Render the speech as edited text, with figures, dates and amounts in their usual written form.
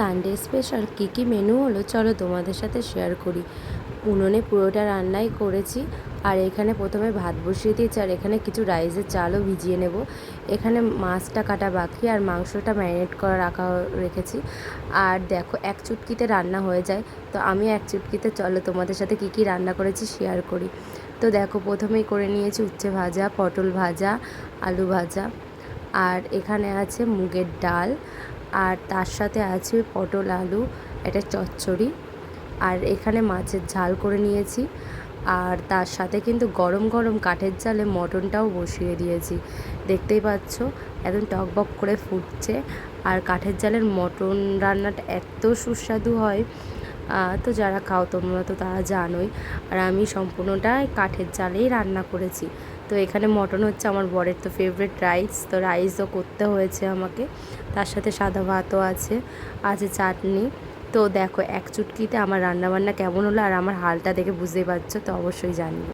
Sunday special কী menu হলো চলো তোমাদের সাথে শেয়ার করি। উনুনে পুরোটা রান্নাই করেছি। আর এখানে প্রথমে ভাত বসিয়ে দিয়েছি, আর এখানে কিছু রাইসের চালও ভিজিয়ে নেব। এখানে মাছটা কাটা বাকি, আর মাংসটা ম্যারিনেট করে রেখেছি। আর দেখো, এক চুটকিতে রান্না হয়ে যায়। তো আমি এক চুটকিতে চলো তোমাদের সাথে কী রান্না করেছি শেয়ার করি। তো দেখো, প্রথমেই করে নিয়েছি উচ্ছে ভাজা, পটল ভাজা, আলু ভাজা, আর এখানে আছে মুগের ডাল, আর তার সাথে আছে পটল আলু একটা চচ্চড়ি, আর এখানে মাছের ঝাল করে নিয়েছি। আর তার সাথে কিন্তু গরম গরম কাঠের জালে মটনটাও বসিয়ে দিয়েছি। দেখতেই পাচ্ছ একদম টকবক করে ফুটছে। আর কাঠের জালের মটন রান্নাটা এত সুস্বাদু হয়, তো যারা খাও তোমরা তো তারা জানোই। আর আমি সম্পূর্ণটাই কাঠের জালেই রান্না করেছি। তো এখানে মটন হচ্ছে আমার বরের তো ফেভারিট রাইস, তো রাইসও করতে হয়েছে আমাকে। তার সাথে সাদা ভাতও আছে, আছে চাটনি। তো দেখো, এক চুটকিতে আমার রান্নাবান্না কেমন হলো, আর আমার হালটা দেখে বুঝতেই পারছো, তো অবশ্যই জানিও।